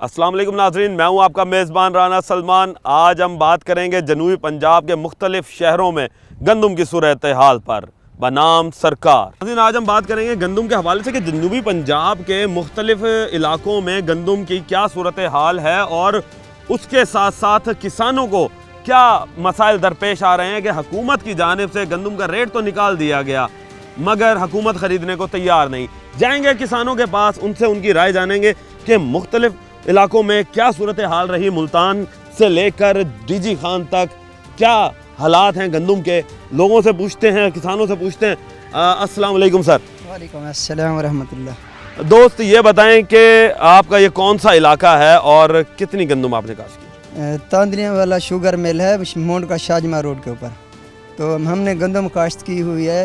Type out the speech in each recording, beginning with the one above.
अस्सलाम वालेकुम नाज़रीन, मैं हूं आपका मेज़बान राना सलमान। आज हम बात करेंगे जनूबी पंजाब के मुख्तलिफ शहरों में गंदम की सूरत हाल पर बनाम सरकार। नाज़रीन, आज हम बात करेंगे गंदम के हवाले से कि जनूबी पंजाब के मुख्तलिफ इलाकों में गंदम की क्या सूरत हाल है और उसके साथ साथ किसानों को क्या मसाइल दरपेश आ रहे हैं कि हुकूमत की जानिब से गंदम का रेट तो निकाल दिया गया मगर हुकूमत ख़रीदने को तैयार नहीं। जाएंगे किसानों के पास, उनसे उनकी राय जानेंगे कि मुख्तलिफ इलाकों में क्या सूरत हाल रही। मुल्तान से लेकर डीजी खान तक क्या हालात हैं गंदम के, लोगों से पूछते हैं, किसानों से पूछते हैं। अस्सलाम वालेकुम सर। वालेकुम अस्सलाम वरहमतुल्लाह। दोस्त ये बताएं कि आपका ये कौन सा इलाका है और कितनी गंदम आपने काश्त की? तांदरिया वाला शुगर मिल है मोंड का शाहजमा रोड के ऊपर। तो हमने गंदम काश्त की हुई है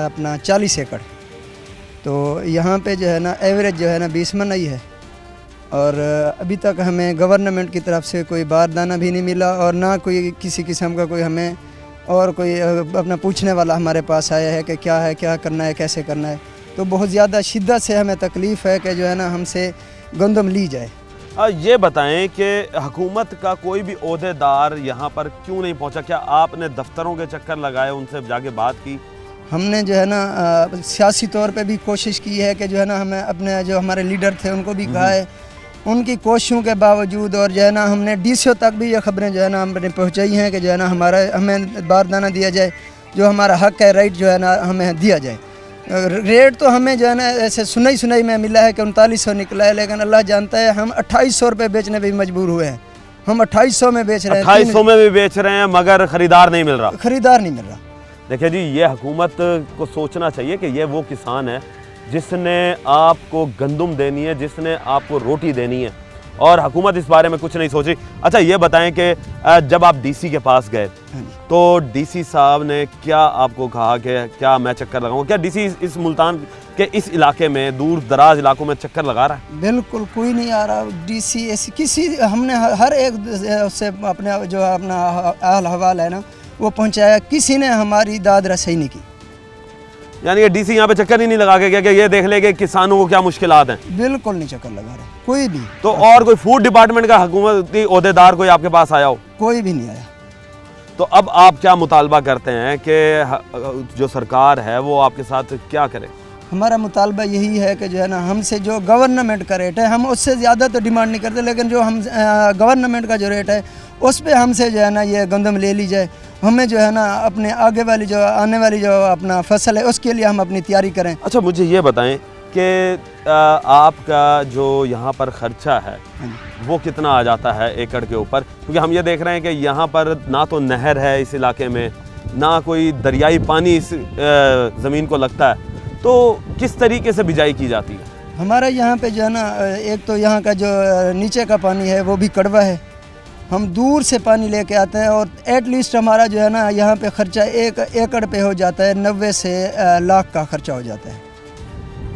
अपना 40 एकड़। तो यहाँ पे जो है ना एवरेज जो है ना 20 मन आई है और अभी तक हमें गवर्नमेंट की तरफ से कोई बारदाना भी नहीं मिला और ना कोई किसी किस्म का कोई हमें और कोई अपना पूछने वाला हमारे पास आया है कि क्या है, क्या करना है, कैसे करना है। तो बहुत ज़्यादा शिद्दत से हमें तकलीफ़ है कि जो है ना हमसे गंदम ली जाए। ये बताएं कि हुकूमत का कोई भी ओहदेदार यहाँ पर क्यों नहीं पहुँचा? क्या आपने दफ्तरों के चक्कर लगाए, उनसे जाके बात की? हमने जो है ना सियासी तौर पे भी कोशिश की है कि जो है ना हमें अपने जो हमारे लीडर थे उनको भी कहा है, उनकी कोशिशों के बावजूद और जो है ना हमने डीसीओ तक भी ये खबरें जो है ना हमने पहुँचाई हैं कि जो है ना हमें बारदाना दिया जाए, जो हमारा हक है, राइट जो है ना हमें दिया जाए। रेट तो हमें जो है ना ऐसे सुनाई में मिला है कि 3900 निकला है, लेकिन अल्लाह जानता है हम 2800 रुपये बेचने पर भी मजबूर हुए हैं। हम 2800 में बेच रहे हैं, 2800 में भी बेच रहे हैं मगर ख़रीदार नहीं मिल रहा। ख़रीदार नहीं मिल रहा। देखिए जी, ये हुकूमत को सोचना चाहिए कि ये वो किसान है जिसने आपको गंदम देनी है, जिसने आपको रोटी देनी है, और हुकूमत इस बारे में कुछ नहीं सोच रही। अच्छा ये बताएं कि जब आप डीसी के पास गए तो डीसी साहब ने क्या आपको कहा कि क्या मैं चक्कर लगाऊं? क्या डीसी इस मुल्तान के इस इलाके में, दूर दराज इलाकों में चक्कर लगा रहा है? बिल्कुल कोई नहीं आ रहा। डीसी ऐसी किसी हमने हर एक से अपने जो अपना हाल हवाल है ना वो पहुंचाया, किसी ने हमारी दाद रसाई नहीं की। यानी कि डीसी यहाँ पे चक्कर ही नहीं लगा के कि ये देख ले कि किसानों को क्या मुश्किलात हैं? बिल्कुल नहीं चक्कर लगा रहे कोई भी। तो और कोई फूड डिपार्टमेंट का हुकूमती ओहदेदार कोई आपके पास आया हो? कोई भी नहीं आया। तो अब आप क्या मुतालबा करते हैं कि जो सरकार है वो आपके साथ क्या करे? हमारा मुतालबा यही है कि जो है ना हमसे जो गवर्नमेंट का रेट है हम उससे ज़्यादा तो डिमांड नहीं करते, लेकिन जो हम गवर्नमेंट का जो रेट है उस पर हमसे जो है ना ये गंदम ले ली जाए। हमें जो है ना अपने आगे वाली जो आने वाली जो अपना फसल है उसके लिए हम अपनी तैयारी करें। अच्छा मुझे ये बताएं कि आपका जो यहाँ पर ख़र्चा है वो कितना आ जाता है एकड़ के ऊपर? क्योंकि हम ये देख रहे हैं कि यहाँ पर ना तो नहर है इस इलाके में, ना कोई दरियाई पानी इस ज़मीन को लगता है, तो किस तरीके से बिजाई की जाती है? हमारा यहाँ पे जो है ना एक तो यहाँ का जो नीचे का पानी है वो भी कड़वा है, हम दूर से पानी लेके आते हैं और एटलीस्ट हमारा जो है ना यहाँ पे ख़र्चा 1 एकड़ पे हो जाता है 90 से लाख का ख़र्चा हो जाता है।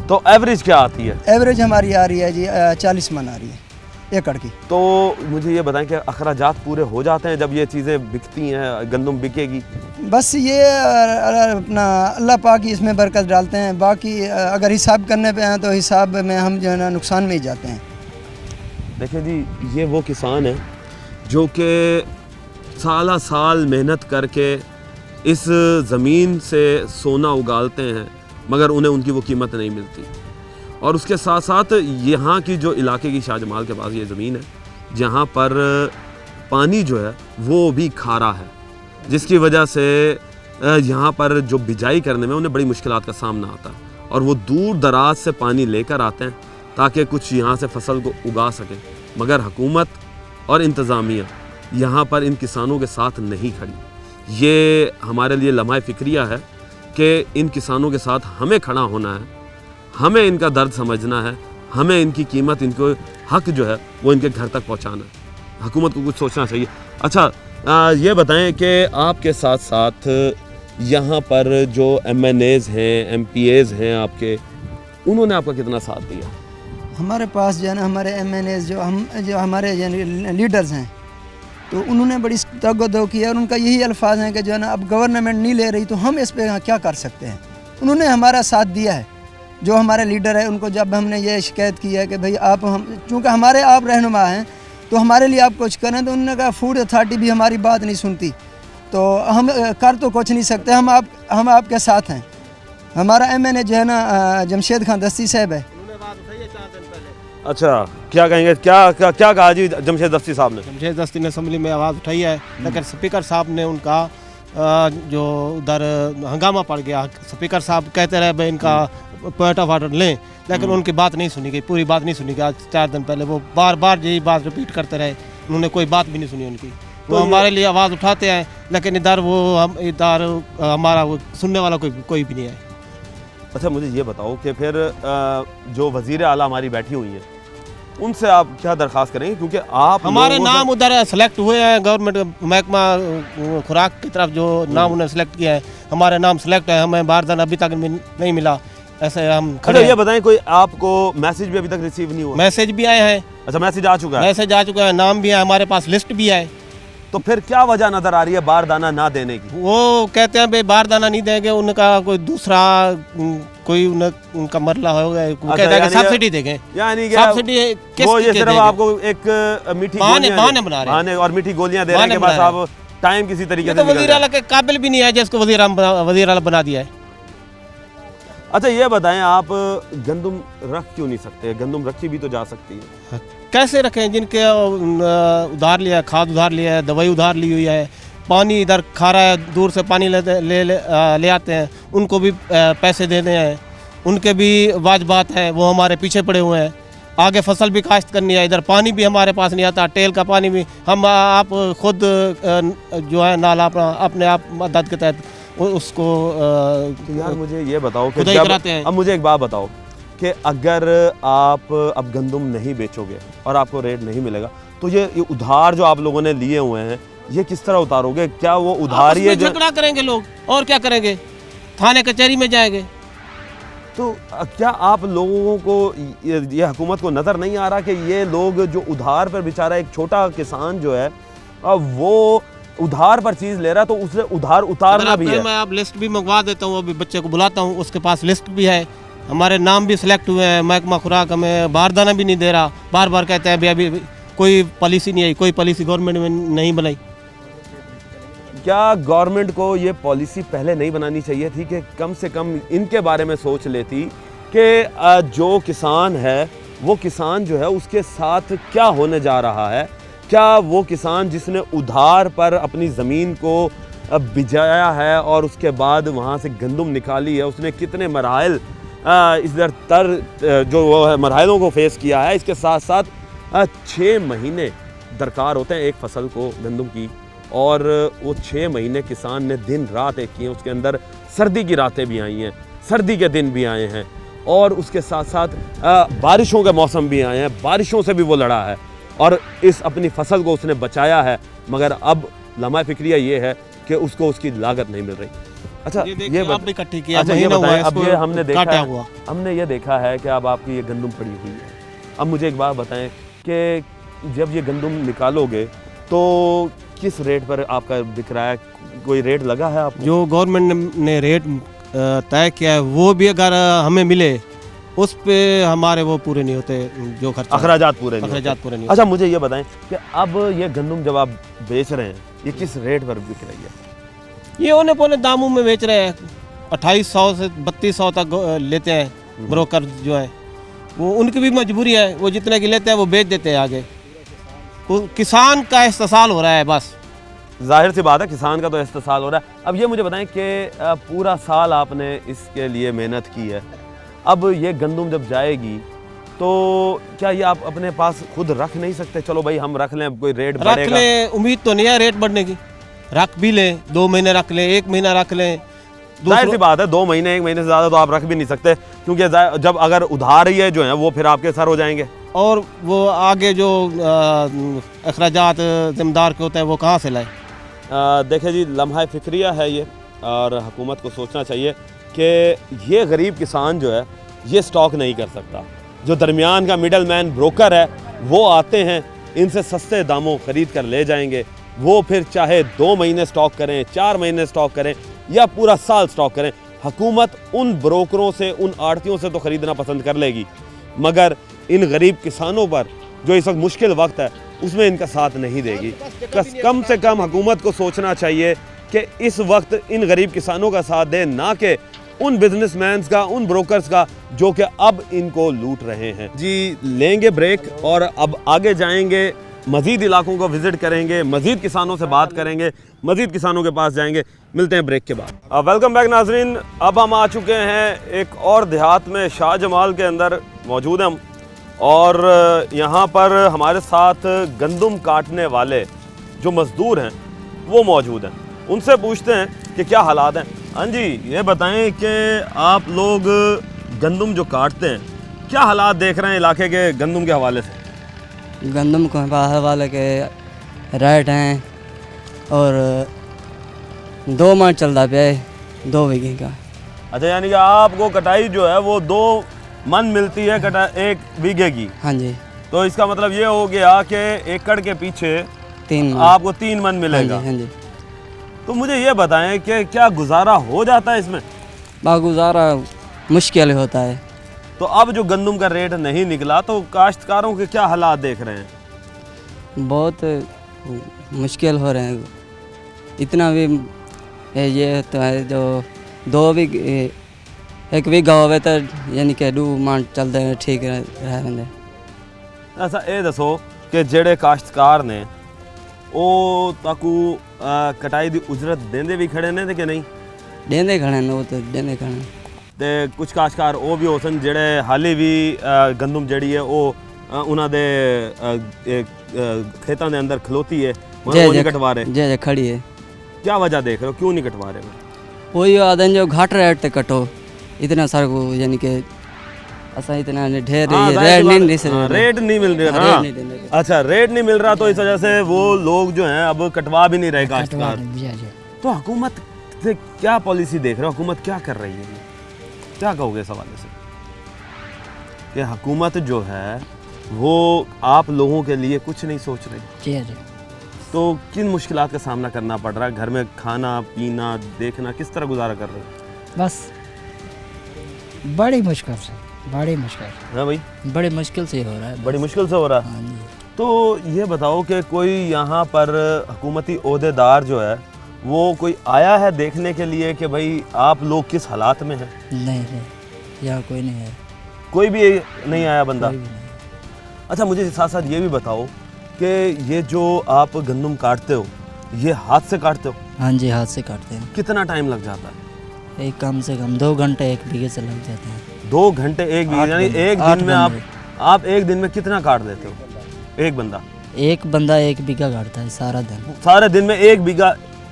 तो एवरेज क्या आती है? एवरेज हमारी आ रही है जी 40 मन आ रही है एकड़ की। तो मुझे ये बताएं कि अखराजात पूरे हो जाते हैं जब ये चीज़ें बिकती हैं, गंदम बिकेगी? बस ये अपना अल्लाह पाक ही इसमें बरकत डालते हैं, बाकी अगर हिसाब करने पे आए तो हिसाब में हम जो है ना नुकसान में ही जाते हैं। देखिए जी, ये वो किसान है जो कि साल मेहनत करके इस ज़मीन से सोना उगालते हैं मगर उन्हें उनकी वो कीमत नहीं मिलती। और उसके साथ साथ यहाँ की जो इलाके की शाहजमाल के पास ये ज़मीन है जहाँ पर पानी जो है वो भी खारा है, जिसकी वजह से यहाँ पर जो बिजाई करने में उन्हें बड़ी मुश्किलात का सामना आता है और वो दूर दराज से पानी लेकर आते हैं ताकि कुछ यहाँ से फसल को उगा सकें। मगर हुकूमत और इंतज़ामिया यहाँ पर इन किसानों के साथ नहीं खड़ी। ये हमारे लिए लम्हा फ़िक्रिया है कि इन किसानों के साथ हमें खड़ा होना है, हमें इनका दर्द समझना है, हमें इनकी कीमत, इनको हक जो है वो इनके घर तक पहुँचाना है। हुकूमत को कुछ सोचना चाहिए। अच्छा ये बताएं कि आपके साथ साथ यहाँ पर जो MNAs हैं, MPAs हैं आपके, उन्होंने आपका कितना साथ दिया? हमारे पास जो है ना हमारे MNAs जो हमारे लीडर्स हैं तो उन्होंने बड़ी तगदो की है और उनका यही अल्फाज हैं कि जो है ना अब गवर्नमेंट नहीं ले रही तो हम इस पर क्या कर सकते हैं। उन्होंने हमारा साथ दिया है जो हमारे लीडर है उनको जब हमने ये शिकायत की है कि भाई आप हम चूँकि हमारे आप रहनुमा हैं तो हमारे लिए आप कुछ करें, तो उन्होंने कहा फूड अथॉरिटी भी हमारी बात नहीं सुनती, तो हम कर तो कुछ नहीं सकते, हम आपके साथ हैं। हमारा MNA जो है ना जमशेद खान दस्ती साहब है। अच्छा, क्या कहेंगे, क्या कहा जी जमशेद दस्ती साहब ने? जमशेद दस्ती ने असम्बली में आवाज़ उठाई है, लेकिन स्पीकर साहब ने उनका जो उधर हंगामा पड़ गया। स्पीकर साहब कहते रहे भाई इनका पॉइंट ऑफ ऑर्डर लें, लेकिन उनकी बात नहीं सुनी गई, पूरी बात नहीं सुनी गई। आज 4 दिन पहले वो बार बार यही बात रिपीट करते रहे, उन्होंने कोई बात भी नहीं सुनी उनकी। तो हमारे लिए आवाज़ उठाते हैं, लेकिन इधर हमारा वो सुनने वाला कोई भी नहीं है। अच्छा, मुझे ये बताओ कि फिर जो वज़ीर आला हमारी बैठी हुई हैं उनसे आप क्या दरख्वास्त करेंगे, क्योंकि आप हमारे नाम उधर सेलेक्ट हुए हैं, गवर्नमेंट महकमा खुराक की तरफ जो नाम उन्होंने सेलेक्ट किया है, हमारे नाम सेलेक्ट है, हमें बारदाना अभी तक नहीं मिला, ऐसे हम खड़े। ये बताएं, कोई आपको मैसेज भी अभी तक रिसीव नहीं हुआ? मैसेज भी आए हैं। अच्छा, मैसेज आ चुका है? मैसेज आ चुका है, नाम भी है, हमारे पास लिस्ट भी है। तो फिर क्या वजह नजर आ रही है बारदाना ना देने की? वो कहते हैं भाई बारदाना नहीं देंगे, उनका कोई दूसरा कोई उनका मरला होगा, कहते हैं सब्सिडी देंगे। यानी सब्सिडी वो ये सिर्फ आपको एक मीठी बहाने बना रहे हैं और मीठी गोलियां दे रहे हैं कि बस आप टाइम किसी तरीके से। तो वज़ीर आला के काबिल भी नहीं है जिसको वज़ीर आला बना दिया है। अच्छा, ये बताएं, आप गंदम रख क्यों नहीं सकते? गंदम रखी भी तो जा सकती है। कैसे रखें? जिनके उधार लिया है, खाद उधार लिया है, दवाई उधार ली हुई है, पानी इधर खा रहा है, दूर से पानी ले आते हैं, उनको भी पैसे देने हैं, उनके भी वाजबात हैं, वो हमारे पीछे पड़े हुए हैं। आगे फसल भी काश्त करनी है, इधर पानी भी हमारे पास नहीं आता, टेल का पानी भी हम आप खुद जो है नाला अपने आप मदद के तहत उसको तो यार मुझे ये बताओ कि अब मुझे एक बात बताओ कि अगर आप अब गंदम नहीं बेचोगे और आपको रेट नहीं मिलेगा, तो ये उधार जो आप लोगों ने लिए हुए हैं ये किस तरह उतारोगे? क्या वो उधार ही झगड़ा करेंगे लोग, और क्या करेंगे? थाने कचहरी में जाएंगे। तो क्या आप लोगों को ये हुकूमत को नज़र नहीं आ रहा कि ये लोग जो उधार पर बेचारा एक छोटा किसान जो है वो उधार पर चीज़ ले रहा, तो उसे उधार उतारना भी है। मैं आप लिस्ट भी मंगवा देता हूँ, अभी बच्चे को बुलाता हूँ, उसके पास लिस्ट भी है, हमारे नाम भी सिलेक्ट हुए हैं। महकमा खुराक हमें बारदाना भी नहीं दे रहा, बार बार कहते हैं अभी कोई पॉलिसी नहीं आई, कोई पॉलिसी गवर्नमेंट में नहीं बनाई। क्या गवर्नमेंट को ये पॉलिसी पहले नहीं बनानी चाहिए थी कि कम से कम इनके बारे में सोच लेती कि जो किसान है वो किसान जो है उसके साथ क्या होने जा रहा है? क्या वो किसान जिसने उधार पर अपनी ज़मीन को बिजाया है और उसके बाद वहाँ से गंदम निकाली है, उसने कितने मराहल जो वो है मराहलों को फेस किया है। इसके साथ साथ 6 महीने दरकार होते हैं एक फसल को गंदम की, और वो 6 महीने किसान ने दिन रात एक किए। उसके अंदर सर्दी की रातें भी आई हैं, सर्दी के दिन भी आए हैं, और उसके साथ साथ बारिशों के मौसम भी आए हैं, बारिशों से भी वो लड़ा है और इस अपनी फसल को उसने बचाया है। मगर अब लम्हा फिक्रिया ये है कि उसको उसकी लागत नहीं मिल रही। अच्छा, ये इकट्ठी किया, अच्छा, ये बताएं, अब ये हमने ये देखा है कि अब आपकी ये गंदम पड़ी हुई है। अब मुझे एक बात बताएं कि जब ये गंदम निकालोगे तो किस रेट पर आपका बिक रहा है? कोई रेट लगा है आपको? जो गवर्नमेंट ने रेट तय किया है वो भी अगर हमें मिले, उस पे हमारे वो पूरे नहीं होते, जो खर्चा अखराजात पूरे नहीं होते। अच्छा, मुझे ये बताएं कि अब ये गंदम जब आप बेच रहे हैं ये किस रेट पर बिक रही है? ये औने पौने दामों में बेच रहे हैं, 2800 से 3200 तक लेते हैं ब्रोकर जो है, वो उनकी भी मजबूरी है, वो जितने की लेते हैं वो बेच देते हैं आगे। किसान का इस्तेसाल हो रहा है, बस जाहिर सी बात है किसान का तो इस्तेसाल हो रहा है। अब ये मुझे बताएं कि पूरा साल आपने इसके लिए मेहनत की है, अब ये गंदम जब जाएगी तो क्या ये आप अपने पास खुद रख नहीं सकते? चलो भाई हम रख लें, कोई रेट बढ़ेगा? रख लें, उम्मीद तो नहीं है रेट बढ़ने की, रख भी लें, 2 महीने रख लें, 1 महीना रख लें। जाहिर सी बात है 2 महीने 1 महीने से ज़्यादा तो आप रख भी नहीं सकते, क्योंकि जब अगर उधार ही है जो है वो फिर आपके सर हो जाएंगे, और वो आगे जो अखराजात जिम्मेदार के होते हैं वो कहाँ से लाए? देखे जी, लम्हा फिक्रिया है ये, और हुकूमत को सोचना चाहिए कि ये गरीब किसान जो है ये स्टॉक नहीं कर सकता। जो दरमियान का मिडल मैन ब्रोकर है वो आते हैं, इनसे सस्ते दामों ख़रीद कर ले जाएंगे, वो फिर चाहे 2 महीने स्टॉक करें, 4 महीने स्टॉक करें या पूरा साल स्टॉक करें, हुकूमत उन ब्रोकरों से, उन आड़तियों से तो ख़रीदना पसंद कर लेगी, मगर इन गरीब किसानों पर जो इस वक्त मुश्किल वक्त है उसमें इनका साथ नहीं देगी। कम से कम हुकूमत को सोचना चाहिए कि इस वक्त इन गरीब किसानों का साथ दे, ना कि उन बिजनेसमैन का, उन ब्रोकर्स का जो कि अब इनको लूट रहे हैं। जी, लेंगे ब्रेक और अब आगे जाएंगे, मज़ीद इलाकों को विज़िट करेंगे, मज़ीद किसानों से बात करेंगे, मज़ीद किसानों के पास जाएंगे। मिलते हैं ब्रेक के बाद। वेलकम बैक नाजरीन। अब हम आ चुके हैं एक और देहात में, शाह जमाल के अंदर मौजूद हैं हम, और यहाँ पर हमारे साथ गंदम काटने वाले जो मज़दूर हैं वो मौजूद हैं। उनसे पूछते हैं कि क्या हालात हैं। हाँ जी, ये बताएं कि आप लोग गंदम जो काटते हैं, क्या हालात देख रहे हैं इलाके के गंदम के हवाले से? गंदम के हवाले के रेट हैं और 2 मन चलता पे 2 बीघे का। अच्छा, यानी कि आपको कटाई जो है वो 2 मन मिलती है 1 बीघे की। हाँ जी, तो इसका मतलब ये हो गया कि एकड़ के पीछे 3 मन। आपको 3 मन मिलेगा। हाँ जी। तो मुझे ये बताएं कि क्या गुजारा हो जाता है इसमें? बागुजारा मुश्किल होता है। तो अब जो गंदम का रेट नहीं निकला तो काश्तकारों के क्या हालात देख रहे हैं? बहुत मुश्किल हो रहे हैं। इतना भी ये तो है जो 2 बीघे 1 बीघा होवे तो यानी कि 2 मन चलते हैं, ठीक रहेंगे। ऐसा ये दसो कि जेड़े काश्तकार ने वो ताकू कटाई दी उजरत देंदे भी खड़े ने कि नहीं? देंदे खड़े ने, वो तो देंदे खड़े। ते कुछ काश्तकार वो भी हो सन जेड़े हाली भी गंदम जड़ी है वो उन्हां दे खेतां दे अंदर खलोती है, वो नहीं कटवा रहे। जे खड़ी है। क्या वजह देख रहे हो, क्यों नहीं कटवा रहे? वही आदन जो घाट रेट ते कटो, इतना सारा को यानी कि असा इतना ढेर रेट नहीं मिल रहा। अच्छा, रेट नहीं मिल रहा तो इस वजह से वो लोग जो हैं अब कटवा भी नहीं रहे काश्तकार। तो हुकूमत से क्या पॉलिसी देख रहे हो, हुकूमत क्या कर रही है, क्या कहोगे इस हवाले से? कि हुकूमत जो है वो आप लोगों के लिए कुछ नहीं सोच रही। तो किन मुश्किलात का सामना करना पड़ रहा है? घर में खाना पीना देखना, किस तरह गुजारा कर रहे हो? बस बड़ी मुश्किल से, बड़ी मुश्किल। हाँ भाई, बड़ी मुश्किल से हो रहा है। बड़ी मुश्किल से हो रहा है। हाँ जी। तो ये बताओ कि कोई यहाँ पर हुकूमती ओहदेदार जो है वो कोई आया है देखने के लिए कि भाई आप लोग किस हालात में हैं? नहीं, यहाँ कोई नहीं है। कोई भी नहीं आया बंदा? कोई भी नहीं। अच्छा, मुझे साथ साथ ये भी बताओ कि ये जो आप गंदम काटते हो ये हाथ से काटते हो? हाँ जी, हाथ से काटते हैं। कितना टाइम लग जाता है? एक कम से कम 2 घंटे 1 बीघे से लग जाते हैं। 2 घंटे 1 बीघे, यानी एक दिन में आप 1 दिन में कितना काट देते हो? एक बंदा 1 बीघा काटता है सारा दिन। सारे दिन में 1 बीघा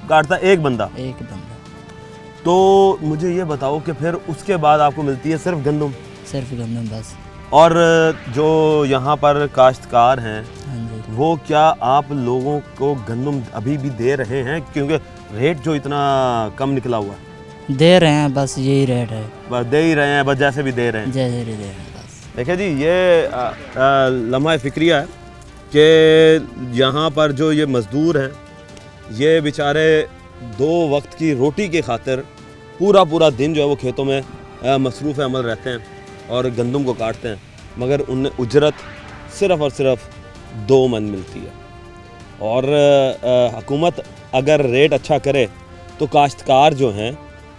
काटता है एक बंदा? एक बंदा। तो मुझे ये बताओ कि फिर उसके बाद आपको मिलती है सिर्फ गंदम? सिर्फ गंदम बस। और जो यहाँ पर काश्तकार हैं हाँ जी। वो क्या आप लोगों को गंदम अभी भी दे रहे हैं, क्योंकि रेट जो इतना कम निकला हुआ है? दे रहे हैं, बस यही रेट है। बस दे ही रहे हैं, बस जैसे भी दे रहे हैं। जैसे दे रहे हैं बस। देखिए जी, ये लम्हा फ़िक्रिया है कि यहाँ पर जो ये मज़दूर हैं ये बेचारे 2 वक्त की रोटी के खातिर पूरा दिन जो है वो खेतों में मसरूफ़ अमल रहते हैं और गंदम को काटते हैं, मगर उन्हें उजरत सिर्फ़ और सिर्फ 2 मन मिलती है। और हुकूमत अगर रेट अच्छा करे तो काश्तकार जो हैं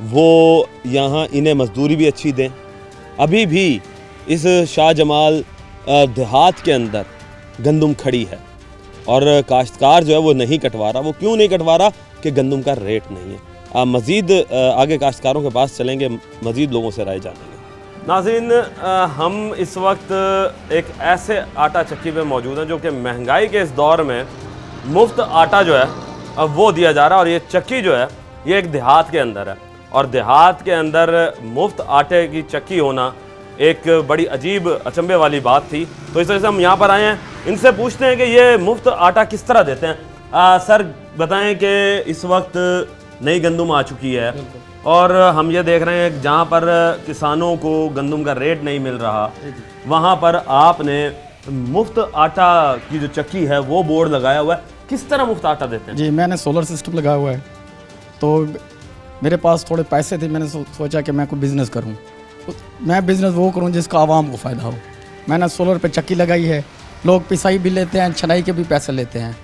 वो यहाँ इन्हें मजदूरी भी अच्छी दें। अभी भी इस शाह जमाल देहात के अंदर गंदम खड़ी है और काश्तकार जो है वो नहीं कटवा रहा। वो क्यों नहीं कटवा रहा? कि गंदम का रेट नहीं है। मज़ीद आगे काश्तकारों के पास चलेंगे, मज़ीद लोगों से राय जानेंगे। नाज़रीन, हम इस वक्त एक ऐसे आटा चक्की पे मौजूद हैं जो कि महंगाई के इस दौर में मुफ्त आटा जो है अब वो दिया जा रहा है। और ये चक्की जो है ये एक देहात के अंदर है, और देहात के अंदर मुफ्त आटे की चक्की होना एक बड़ी अजीब अचंभे वाली बात थी। तो इस वजह से हम यहाँ पर आए हैं, इनसे पूछते हैं कि ये मुफ्त आटा किस तरह देते हैं। सर बताएं कि इस वक्त नई गंदम आ चुकी है और हम ये देख रहे हैं जहाँ पर किसानों को गंदम का रेट नहीं मिल रहा, वहाँ पर आपने मुफ्त आटा की जो चक्की है वो बोर्ड लगाया हुआ है। किस तरह मुफ्त आटा देते हैं? जी, मैंने सोलर सिस्टम लगाया हुआ है, तो मेरे पास थोड़े पैसे थे, मैंने सोचा कि मैं कोई बिज़नेस करूं। मैं बिज़नेस वो करूं जिसका आवाम को फ़ायदा हो। मैंने सोलर पे चक्की लगाई है, लोग पिसाई भी लेते हैं, छनाई के भी पैसे लेते हैं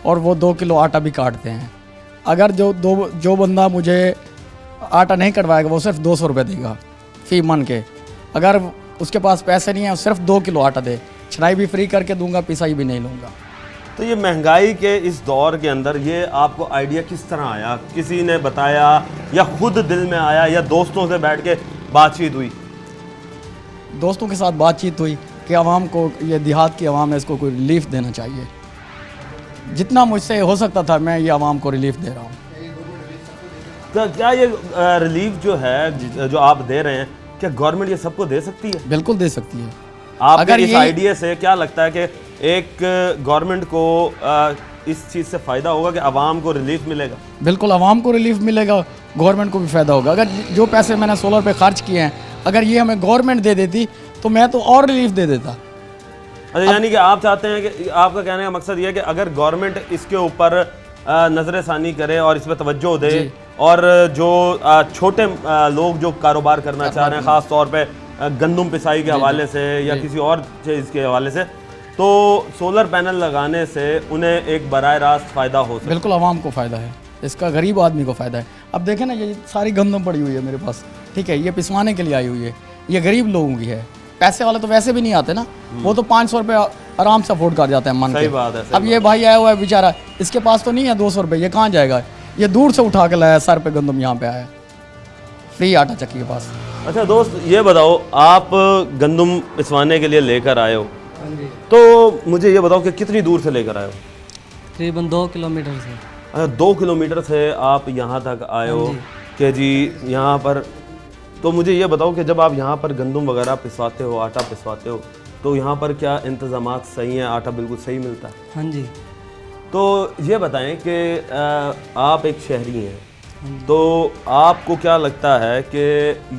और वो 2 किलो आटा भी काटते हैं। अगर जो बंदा मुझे आटा नहीं कटवाएगा वो सिर्फ 200 रुपये देगा फ़ी मन के। अगर उसके पास पैसे नहीं है सिर्फ 2 किलो आटा दे, छनाई भी फ्री करके दूंगा, पिसाई भी नहीं लूँगा। तो ये महंगाई के इस दौर के अंदर ये आपको आइडिया किस तरह आया? किसी ने बताया या खुद दिल में आया या दोस्तों से बैठ के बातचीत हुई? दोस्तों के साथ बातचीत हुई कि आवाम को, ये देहात की आवाम है, इसको कोई रिलीफ देना चाहिए। जितना मुझसे हो सकता था मैं ये आवाम को रिलीफ दे रहा हूँ। तो क्या ये रिलीफ जो है जो आप दे रहे हैं, क्या गवर्नमेंट ये सबको दे सकती है? बिल्कुल दे सकती है। आपके अगर इस ये- आइडिया से क्या लगता है कि एक गवर्नमेंट को इस चीज़ से फ़ायदा होगा कि आवाम को रिलीफ मिलेगा? बिल्कुल आवाम को रिलीफ मिलेगा, गवर्नमेंट को भी फ़ायदा होगा। अगर जो पैसे मैंने सोलर पे खर्च किए हैं अगर ये हमें गवर्नमेंट दे देती तो मैं तो और रिलीफ दे देता। अच्छा, यानी कि आप चाहते हैं कि आपका कहने का मकसद ये है कि अगर गवर्नमेंट इसके ऊपर नजर सानी करे और इस पर तवज्जो दे और जो छोटे लोग जो कारोबार करना चाह रहे हैं, ख़ास तौर पे गंदम पिसाई के हवाले से या किसी और चीज़ के हवाले से, तो सोलर पैनल लगाने से उन्हें एक बराह रास्त फ़ायदा हो सकता है। बिल्कुल आवाम को फ़ायदा है, इसका गरीब आदमी को फ़ायदा है। अब देखें ना, ये सारी गंदम पड़ी हुई है मेरे पास, ठीक है, ये पिसवाने के लिए आई हुई है, ये गरीब लोगों की है। पैसे वाले तो वैसे भी नहीं आते ना, वो तो 500 रुपये आराम से अफोर्ड कर जाते हैं मन सही के। बात है, सही अब ये भाई आया हुआ है बेचारा, इसके पास तो नहीं है 200 रुपये, ये कहाँ जाएगा? ये दूर से उठा के लाया, सर पे गंदम यहाँ पे आया, फ्री आटा चक्की के पास। अच्छा दोस्त, ये बताओ, आप गंदम पिसवाने के लिए लेकर आए हो, तो मुझे ये बताओ कि कितनी दूर से लेकर आए हो? तकरीबन 2 किलोमीटर से। अच्छा, 2 किलोमीटर से आप यहाँ तक आए हो कि जी यहाँ पर। तो मुझे ये बताओ कि जब आप यहाँ पर गंदम वगैरह पिसवाते हो, आटा पिसवाते हो, तो यहाँ पर क्या इंतज़ामात सही हैं? आटा बिल्कुल सही मिलता है? हाँ जी। तो ये बताएं कि आप एक शहरी हैं, तो आपको क्या लगता है कि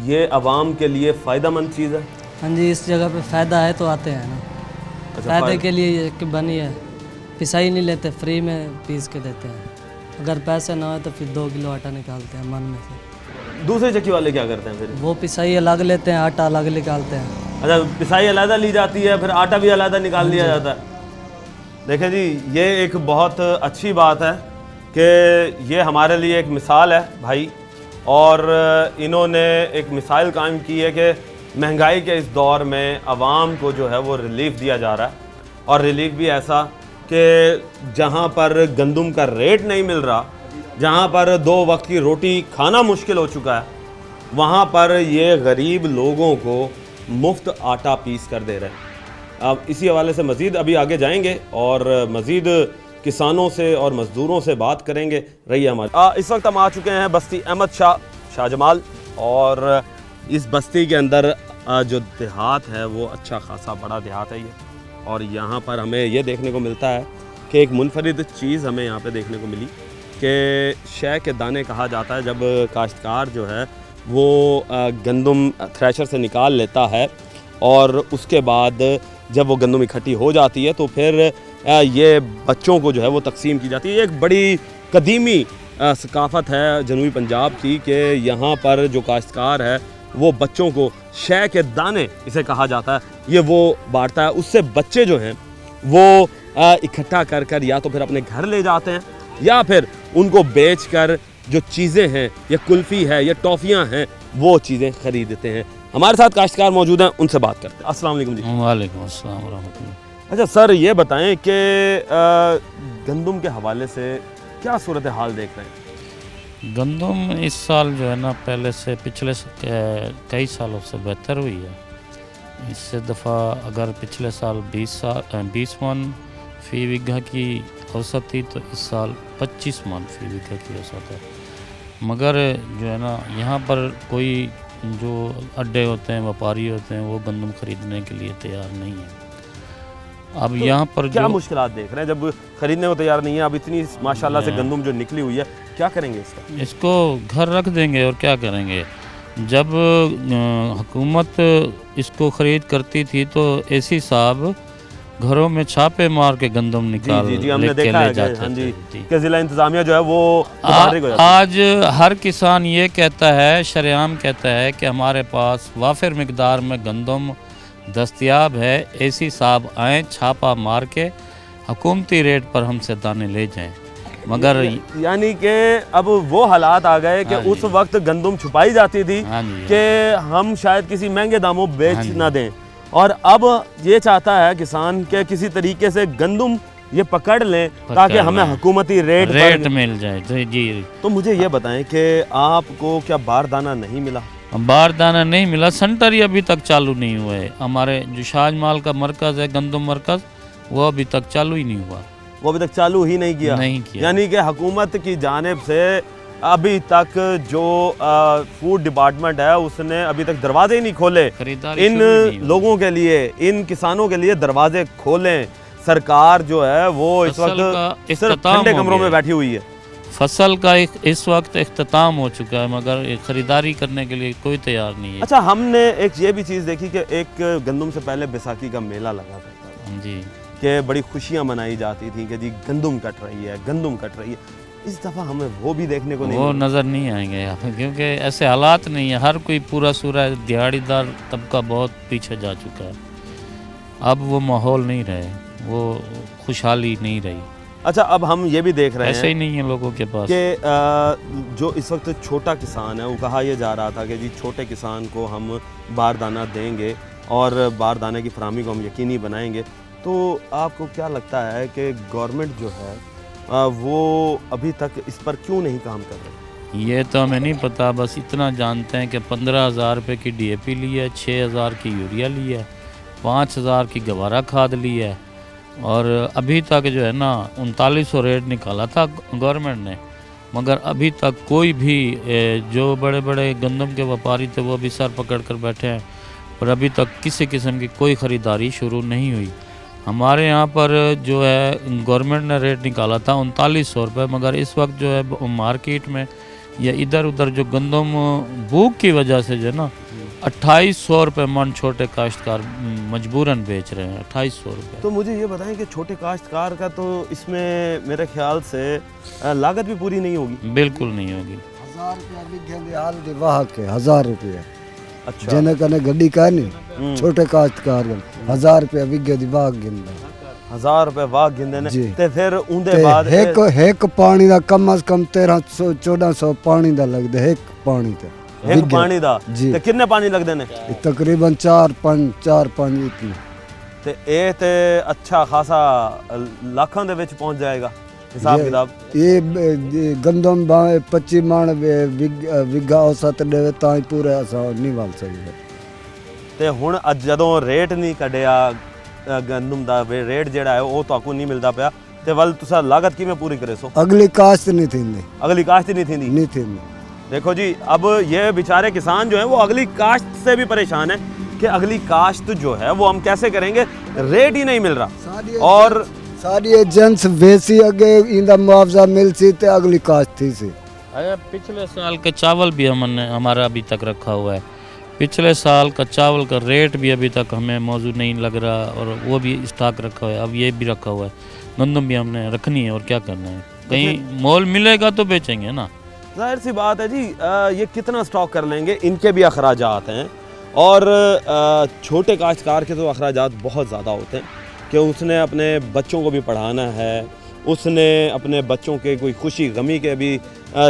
ये आवाम के लिए फ़ायदेमंद चीज़ है? हाँ जी, इस जगह पे फ़ायदा है तो आते हैं ना। अच्छा, फ़ायदे के लिए ये कि बनी है, पिसाई नहीं लेते, फ्री में पीस के देते हैं। अगर पैसे ना हो तो फिर 2 किलो आटा निकालते हैं मन में से। दूसरे चक्की वाले क्या करते हैं फिर? वो पिसाई अलग लेते हैं, आटा अलग निकालते हैं। अच्छा, पिसाई अलहदा ली जाती है, फिर आटा भी अलहदा निकाल लिया जाता है। देखें जी, ये एक बहुत अच्छी बात है कि ये हमारे लिए एक मिसाल है भाई, और इन्होंने एक मिसाल कायम की है कि महंगाई के इस दौर में आवाम को जो है वो रिलीफ दिया जा रहा है, और रिलीफ भी ऐसा कि जहाँ पर गंदम का रेट नहीं मिल रहा, जहाँ पर 2 वक्त की रोटी खाना मुश्किल हो चुका है, वहाँ पर ये गरीब लोगों को मुफ्त आटा पीस कर दे रहे हैं। अब इसी हवाले से मज़ीद अभी आगे जाएंगे और मज़ीद किसानों से और मज़दूरों से बात करेंगे। रहिए हमारे। इस वक्त हम आ चुके हैं बस्ती अहमद शाह जमाल, और इस बस्ती के अंदर जो देहात है वो अच्छा खासा बड़ा देहात है ये, और यहाँ पर हमें ये देखने को मिलता है कि एक मुनफरिद चीज़ हमें यहाँ पे देखने को मिली कि शह के दाने कहा जाता है। जब काश्तकार जो है वो गंदम थ्रेशर से निकाल लेता है और उसके बाद जब वो गंदम इकट्ठी हो जाती है तो फिर ये बच्चों को जो है वो तकसीम की जाती है। ये एक बड़ी कदीमी सकाफ़त है जनूबी पंजाब की कि यहाँ पर जो काश्तकार है वो बच्चों को शह के दाने इसे कहा जाता है, ये वो बांटता है। उससे बच्चे जो हैं वो इकट्ठा कर कर या तो फिर अपने घर ले जाते हैं या फिर उनको बेचकर जो चीज़ें हैं, या कुल्फ़ी है या टॉफ़ियाँ हैं, वो चीज़ें ख़रीदते हैं। हमारे साथ काश्तकार मौजूद हैं, उनसे बात करते हैं। अस्सलाम वालेकुम जी। वालेकुम अस्सलाम रहमतुल्लाह। अच्छा सर, ये बताएं कि गंदम के हवाले से क्या सूरत हाल देख रहे हैं? गंदम इस साल जो है ना पहले से पिछले कई सालों से बेहतर हुई है। इससे दफ़ा अगर पिछले साल 20 मन फ़ी बीघा की औसत थी तो इस साल 25 मन फ़ी बीघा की औसत है। मगर जो है ना यहाँ पर कोई जो अड्डे होते हैं, व्यापारी होते हैं, वो गंदम खरीदने के लिए तैयार नहीं है। अब तो यहाँ पर क्या जो मुश्किलात देख रहे हैं जब खरीदने को तैयार नहीं है? अब इतनी माशाल्लाह से गंदम जो निकली हुई है, क्या करेंगे इसका? इसको घर रख देंगे और क्या करेंगे। जब हुकूमत इसको ख़रीद करती थी तो एसी साहब घरों में छापे मार के गंदम निकाल जी हमने लेके देखा ले है कि जाते हाँ जी थे। कि जिला इंतजामिया जो है वो मुतहर्रिक हो जाती है। आज हर किसान ये कहता है, शरेआम कहता है कि हमारे पास वाफिर मिकदार में गंदम दस्तयाब है, एसी साहब आएँ छापा मार के हुकूमती रेट पर हमसे दाने ले जाएं। मगर यानी कि अब वो हालात आ गए कि हाँ जी। उस वक्त गंदम छुपाई जाती थी हाँ जी, कि हम शायद किसी महंगे दामों बेच हाँ जी। ना दें, और अब ये चाहता है किसान के किसी तरीके से गंदम ये पकड़ लें ताकि हमें लें। हुकूमती रेट रेट पर। मिल जाए। जी जी। तो मुझे ये बताएं कि आपको क्या बारदाना नहीं मिला? बारदाना नहीं मिला, सेंटर ही अभी तक चालू नहीं हुआ है। हमारे जो शाजमाल का मरकज़ है, गंदम मरकज़, वो अभी तक चालू ही नहीं हुआ। वो अभी तक चालू ही नहीं किया। यानी कि हुकूमत की जानिब से अभी तक जो फूड डिपार्टमेंट है उसने अभी तक दरवाजे ही नहीं खोले। खरीदारी इन शुरू ही नहीं हुई। लोगों के लिए, इन किसानों के लिए दरवाजे खोलें। सरकार जो है वो इस फसल का वक्त सिर्फ इख्तिताम ठंडे हो कमरों गया में है। बैठी हुई है। फसल का इस वक्त इख्तिताम हो चुका है, मगर ख़रीदारी करने के लिए कोई तैयार नहीं है। अच्छा, हमने एक ये भी चीज़ देखी कि एक गंदम से पहले बैसाखी का मेला लगा करता था जी। कि बड़ी खुशियाँ मनाई जाती थी कि जी गंदम कट रही है, गंदम कट रही है। इस दफ़ा हमें वो भी देखने को नहीं वो मिला। नज़र नहीं आएंगे यहाँ पे, क्योंकि ऐसे हालात नहीं है। हर कोई पूरा सूरा दिहाड़ीदार तबका बहुत पीछे जा चुका है। अब वो माहौल नहीं रहे, वो खुशहाली नहीं रही। अच्छा, अब हम ये भी देख रहे ऐसे ही हैं नहीं है लोगों के पास। कि जो इस वक्त छोटा किसान है, वो कहा यह जा रहा था कि जी छोटे किसान को हम बारदाना देंगे और बारदाने की फराहमी को हम यकीनी बनाएंगे। तो आपको क्या लगता है कि गवर्नमेंट जो है वो अभी तक इस पर क्यों नहीं काम कर रही? ये तो हमें नहीं पता, बस इतना जानते हैं कि 15,000 रुपये की DAP ली है, 6,000 की यूरिया ली है, 5,000 की गवारा खाद ली है, और अभी तक जो है ना 3900 रेट निकाला था गवर्नमेंट ने, मगर अभी तक कोई भी जो बड़े बड़े गंदम के व्यापारी थे वो अभी सर पकड़ कर बैठे हैं, और अभी तक किसी किस्म की कोई ख़रीदारी शुरू नहीं हुई। हमारे यहाँ पर जो है गवर्नमेंट ने रेट निकाला था 3900 रुपये, मगर इस वक्त जो है मार्केट में या इधर उधर जो गंदम भूख की वजह से जो है ना 2800 रुपये मन छोटे काश्तकार मजबूरन बेच रहे हैं। 2800 रुपये। तो मुझे ये बताएं कि छोटे काश्तकार का तो इसमें मेरे ख्याल से लागत भी पूरी नहीं होगी। बिल्कुल नहीं होगी। 1000 रुपया बिके हाल दी वाह के 1000 रुपया। अच्छा। जने कने गड्डी का नहीं छोटे काश्तकार 1000 रुपया बिके दी वाह गिंदा। 1000 रुपए वाह गिंदे ने जी। ते फिर उनके बाद एक पानी दा कम से कम 1300 1400 पानी दा लगदे एक पानी ते एक पानी दा जी। ते कितने पानी लगदे ने? तकरीबन 4-5 इतनी ते ए ते अच्छा खासा लाखां दे विच पहुंच जाएगा हिसाब किताब। ये गंदम 25 मान विगा औसत देवे ताई पूरे असा नहीं वाल सकदे। ते हुण अज जदों रेट नहीं कढिया गंदम दा रेट जेड़ा है वो ताकू नहीं मिलदा पिया, ते वल तुसा लागत किवें पूरी करे सो? अगली काश्त नहीं थींदी। अगली काश्त नहीं थींदी। नहीं थींदी। देखो जी, अब ये बेचारे किसान जो हैं वो अगली काश्त से भी परेशान है कि अगली काश्त जो है वो हम कैसे करेंगे, रेट ही नहीं मिल रहा। और सारी एजेंट्स वैसी अगे इंदा मुआवजा मिल सी ते अगली काश्त थी सी। अरे पिछले साल के चावल भी हमने हमारा अभी तक रखा हुआ है। पिछले साल का चावल का रेट भी अभी तक हमें मौजूद नहीं लग रहा, और वो भी स्टॉक रखा हुआ है। अब ये भी रखा हुआ है, गंदम भी हमने रखनी है, और क्या करना है। कहीं मोल मिलेगा तो बेचेंगे ना। जाहिर सी बात है जी, ये कितना स्टॉक कर लेंगे, इनके भी अखराजात हैं, और छोटे काश्तकार के तो अखराजात बहुत ज़्यादा होते हैं कि उसने अपने बच्चों को भी पढ़ाना है, उसने अपने बच्चों के कोई खुशी गमी के भी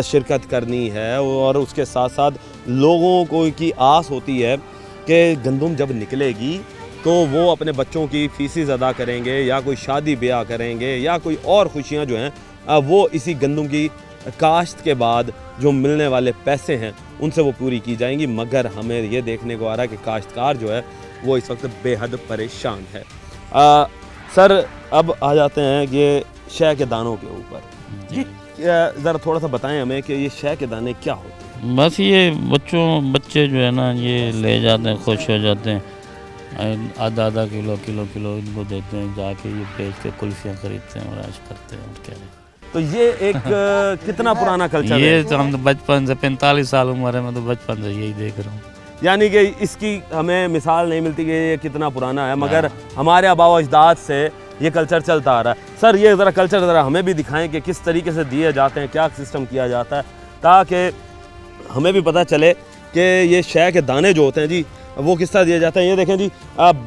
शिरकत करनी है, और उसके साथ साथ लोगों को की आस होती है कि गंदम जब निकलेगी तो वो अपने बच्चों की फीसेस अदा करेंगे, या कोई शादी ब्याह करेंगे, या कोई और खुशियाँ जो हैं वो इसी गंदम की काश्त के बाद जो मिलने वाले पैसे हैं उनसे वो पूरी की जाएंगी। मगर हमें ये देखने को आ रहा है कि काश्तकार जो है वो इस वक्त बेहद परेशान है। सर, अब आ जाते हैं ये शह के दानों के ऊपर। जी, ज़रा थोड़ा सा बताएं हमें कि ये शह के दाने क्या होते हैं? बस ये बच्चे जो है ना ये ले जाते हैं, खुश हो जाते हैं, आधा किलो इनको देते हैं, जाके ये बेच के कुल्फियाँ खरीदते हैं और ऐश करते हैं। और क्या है, तो ये एक कितना पुराना कल्चर है? ये तो हम तो बचपन से 45 साल उम्र है, मैं तो बचपन से यही देख रहा हूँ। यानी कि इसकी हमें मिसाल नहीं मिलती कि ये कितना पुराना है, मगर हमारे आबा अजदाद से ये कल्चर चलता आ रहा है। सर ये ज़रा कल्चर ज़रा हमें भी दिखाएं कि किस तरीके से दिए जाते हैं, क्या सिस्टम किया जाता है, ताकि हमें भी पता चले कि ये शय के दाने जो होते हैं जी वो किस तरह दिए जाते हैं। ये देखें जी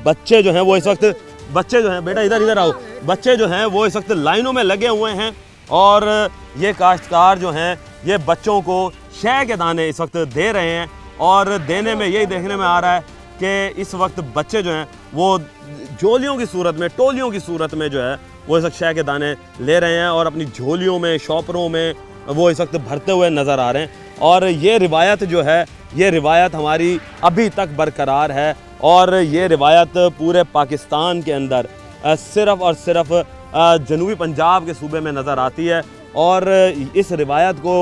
बच्चे जो हैं वो इस वक्त, बच्चे जो हैं, बेटा इधर आओ, बच्चे जो हैं वो इस वक्त लाइनों में लगे हुए हैं और ये काश्तकार जो हैं ये बच्चों को शय के दाने इस वक्त दे रहे हैं। और देने में यही देखने में आ रहा है कि इस वक्त बच्चे जो हैं वो झोलियों की सूरत में, टोलियों की सूरत में जो है वो इस वक्त शय के दाने ले रहे हैं और अपनी झोलियों में, शॉपरों में वो इस वक्त भरते हुए नज़र आ रहे हैं। और ये रिवायत जो है, ये रिवायत हमारी अभी तक बरकरार है और ये रिवायत पूरे पाकिस्तान के अंदर सिर्फ़ और सिर्फ जनूबी पंजाब के सूबे में नज़र आती है। और इस रिवायत को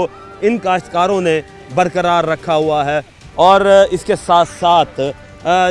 इन काश्तकारों ने बरकरार रखा हुआ है। और इसके साथ साथ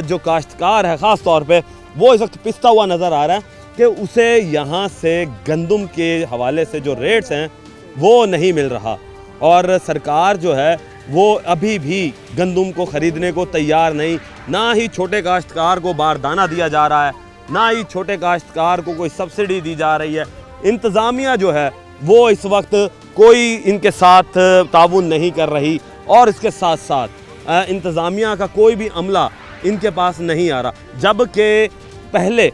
जो काश्तकार है ख़ास तौर पे वो इस वक्त पिसता हुआ नज़र आ रहा है कि उसे यहाँ से गंदम के हवाले से जो रेट्स हैं वो नहीं मिल रहा और सरकार जो है वो अभी भी गंदम को ख़रीदने को तैयार नहीं। ना ही छोटे काश्तकार को बारदाना दिया जा रहा है, ना ही छोटे काश्तकार को कोई सब्सिडी दी जा रही है। इंतज़ामिया जो है वो इस वक्त कोई इनके साथ ताउन नहीं कर रही और इसके साथ साथ इंतज़ामिया का कोई भी अमला इनके पास नहीं आ रहा। जबकि पहले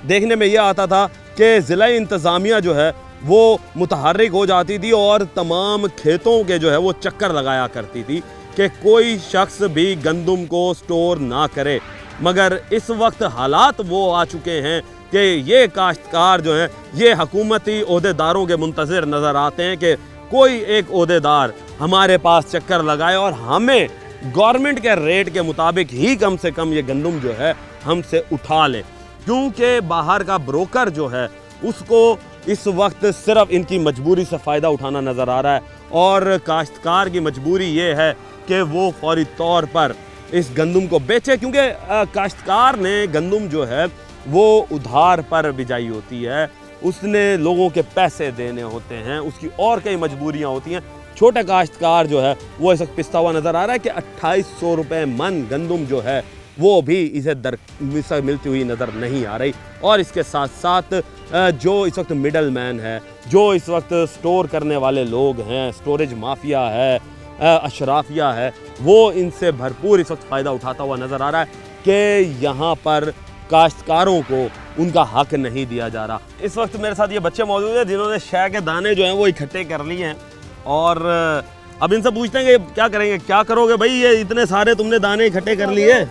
देखने में यह आता था कि ज़िला इंतज़ामिया जो है वो मुतहर्रिक हो जाती थी और तमाम खेतों के जो है वो चक्कर लगाया करती थी कि कोई शख्स भी गंदम को स्टोर ना करे। मगर इस वक्त हालात वो आ चुके हैं कि ये काश्तकार जो हैं ये हकूमती ओहदेदारों के मुंतज़िर नज़र आते हैं कि कोई एक ओहदेदार हमारे पास चक्कर लगाए और हमें गवर्नमेंट के रेट के मुताबिक ही कम से कम ये गंदम जो है हमसे उठा लें। क्योंकि बाहर का ब्रोकर जो है उसको इस वक्त सिर्फ इनकी मजबूरी से फ़ायदा उठाना नज़र आ रहा है और काश्तकार की मजबूरी ये है कि वो फौरी तौर पर इस गंदम को बेचे। क्योंकि काश्तकार ने गंदम जो है वो उधार पर बिजाई होती है, उसने लोगों के पैसे देने होते हैं, उसकी और कई मजबूरियां होती हैं। छोटा काश्तकार जो है वो इस वक्त पिसता हुआ नज़र आ रहा है कि 2800 रुपये मन गंदम जो है वो भी इसे मिलती हुई नज़र नहीं आ रही। और इसके साथ साथ जो इस वक्त मिडल मैन है, जो इस वक्त स्टोर करने वाले लोग हैं, स्टोरेज माफिया है, अशराफिया है, वो इनसे भरपूर इस वक्त फ़ायदा उठाता हुआ नज़र आ रहा है कि यहाँ पर काश्तकारों को उनका हक नहीं दिया जा रहा। इस वक्त मेरे साथ ये बच्चे मौजूद हैं जिन्होंने शय के दाने जो हैं वो इकट्ठे कर लिए हैं और अब इनसे पूछते हैं कि क्या करेंगे, क्या करोगे भाई, ये इतने सारे तुमने दाने इकट्ठे कर लिए?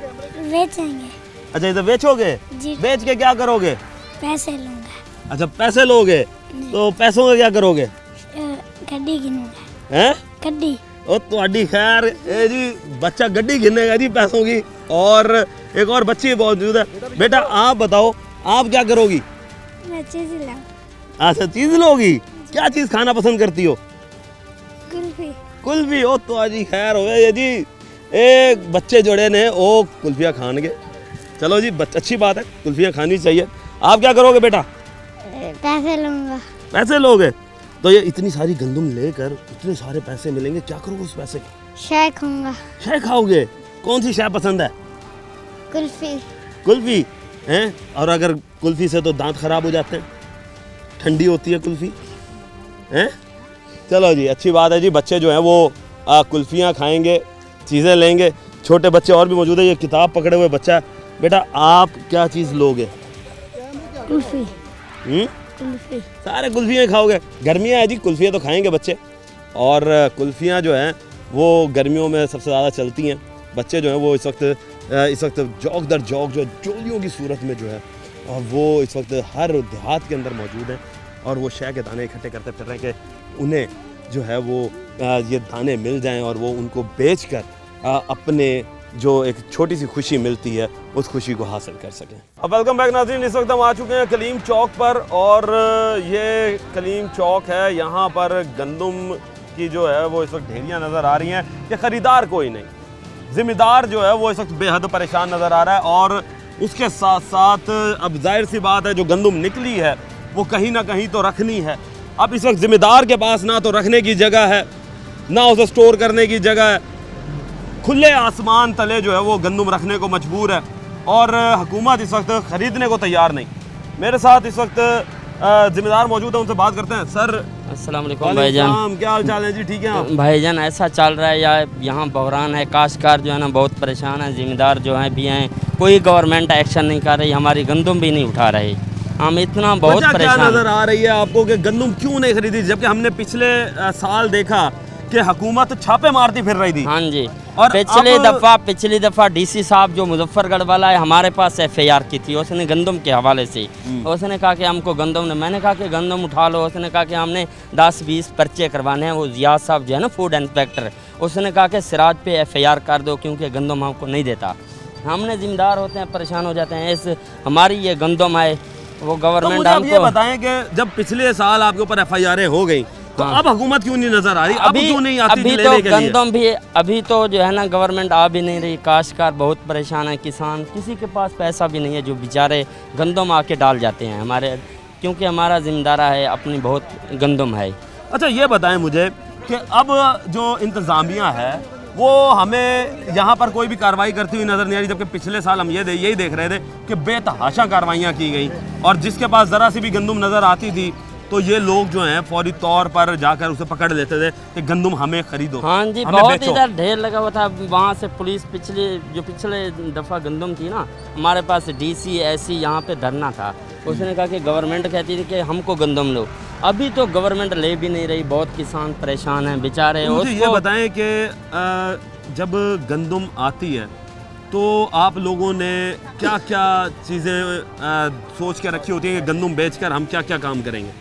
बेचेंगे। अच्छा इसे बेचोगे? जी। बेच के क्या करोगे? पैसे लूँगा। अच्छा पैसे लोगे, तो पैसों का क्या करोगे? गड्डी गिनूंगा। हैं? गड्डी। ओ तो खैर ए जी बच्चा गड्डी गिनेगा जी पैसों की। और एक और बच्ची मौजूद है। बेटा आप बताओ आप क्या करोगी? मैं चीज़ लाऊँ। अच्छा चीज़ लोगी, क्या चीज़ खाना पसंद करती हो? कुल्फी। कुल्फी। ओ तो जी खैर हो गया जी, एक बच्चे जोड़े ने ओ कुल्फियाँ खाएंगे। चलो जी अच्छी बात है, कुल्फियाँ खानी चाहिए। आप क्या करोगे बेटा? पैसे लूँगा। पैसे लोगे? तो ये इतनी सारी गंदम लेकर इतने सारे पैसे मिलेंगे, क्या करोगे उस पैसे के? शय खाऊंगा। शय खाओगे? कौन सी शय पसंद है? कुल्फी। कुल्फी हैं? और अगर कुल्फी से तो दांत खराब हो जाते हैं, ठंडी होती है कुल्फी हैं। चलो जी अच्छी बात है जी, बच्चे जो हैं वो कुल्फियाँ खाएंगे, चीज़ें लेंगे। छोटे बच्चे और भी मौजूद है, ये किताब पकड़े हुए बच्चा है। बेटा आप क्या चीज़ लोगे? कुल्फी। कुल्फी। सारे कुल्फियाँ खाओगे? गर्मियाँ है जी, कुल्फियाँ तो खाएंगे बच्चे। और कुल्फियाँ जो हैं वो गर्मियों में सबसे ज़्यादा चलती हैं। बच्चे जो हैं वो इस वक्त जौक दर जौक जो चोलियों की सूरत में जो है और वो इस वक्त हर देहात के अंदर मौजूद हैं और वो शय के दाने इकट्ठे करते फिर रहे हैं कि उन्हें जो है वो ये दाने मिल जाएं और वो उनको बेचकर अपने जो एक छोटी सी खुशी मिलती है उस खुशी को हासिल कर सकें। अब वेलकम बैक नाज़रीन, इस वक्त हम आ चुके हैं कलीम चौक पर और ये कलीम चौक है। यहाँ पर गंदम की जो है वो इस वक्त ढेरियाँ नज़र आ रही हैं कि ख़रीदार कोई नहीं, ज़िम्मेदार जो है वो इस वक्त बेहद परेशान नज़र आ रहा है। और उसके साथ साथ अब जाहिर सी बात है जो गंदम निकली है वो कहीं ना कहीं तो रखनी है। अब इस वक्त ज़िम्मेदार के पास ना तो रखने की जगह है, ना उसे स्टोर करने की जगह है, खुले आसमान तले जो है वो गंदम रखने को मजबूर है और हुकूमत इस वक्त ख़रीदने को तैयार नहीं। मेरे साथ इस वक्त जिम्मेदार मौजूद है, उनसे बात करते हैं। सर अस्सलाम वालेकुम भाईजान, क्या हाल चाल है जी? ठीक है आप? भाईजान ऐसा चल रहा है यार, यहाँ बहरान है, काश्तकार जो है ना बहुत परेशान है, ज़िम्मेदार जो हैं भी हैं, कोई गवर्नमेंट एक्शन नहीं कर रही, हमारी गंदम भी नहीं उठा रही, हम इतना बहुत क्या परेशान। नज़र आ रही है आपको कि गंदम क्यों नहीं खरीदी, जबकि हमने पिछले साल देखा कि हुकूमत छापे मारती फिर रही थी? हाँ जी, और पिछली दफ़ा डीसी साहब जो मुजफ्फरगढ़ वाला है हमारे पास एफआईआर की थी, उसने गंदम के हवाले से, उसने कहा कि हमको गंदम ने, मैंने कहा कि गंदम उठा लो, उसने कहा कि हमने 10-20 पर्चे करवाने हैं। वो जियाद साहब जो है ना फूड इंस्पेक्टर, उसने कहा कि सिराज पे एफआईआर कर दो क्योंकि गंदम हमको नहीं देता। हमने जिम्मेदार होते हैं, परेशान हो जाते हैं, इस हमारी ये गंदम है वो गवर्नमेंट मुझे आप हमको। ये बताएं कि जब पिछले साल आपके ऊपर एफआईआर हो गई तो अब हुकूमत क्यों नहीं नजर आ रही? अब क्यों नहीं आती अभी लेने तो के लिए? गंदम भी अभी तो जो है ना गवर्नमेंट आ भी नहीं रही, काश्तकार बहुत परेशान है, किसान किसी के पास पैसा भी नहीं है जो बेचारे गंदम आके डाल जाते हैं हमारे, क्योंकि हमारा जिम्मेदारा है, अपनी बहुत गंदम है। अच्छा ये बताएं मुझे कि अब जो इंतज़ामिया है वो हमें यहाँ पर कोई भी कार्रवाई करती हुई नज़र नहीं आ रही, जबकि पिछले साल हम यही देख रहे थे कि बेतहाशा कार्रवाइयाँ की गई और जिसके पास ज़रा सी भी गंदम नज़र आती थी तो ये लोग जो हैं फौरी तौर पर जाकर उसे पकड़ लेते थे कि गंदम हमें खरीदो। हाँ जी, बहुत इधर ढेर लगा हुआ था, वहाँ से पुलिस पिछले दफ़ा गंदम थी ना, हमारे पास डीसी एसी यहाँ पे धरना था, उसने कहा कि गवर्नमेंट कहती थी कि हमको गंदम लो, अभी तो गवर्नमेंट ले भी नहीं रही, बहुत किसान परेशान हैं बेचारे। मुझे ये बताएं कि जब गंदम आती है तो आप लोगों ने क्या क्या चीज़ें सोच के रखी होती हैं कि गंदम बेचकर हम क्या क्या काम करेंगे?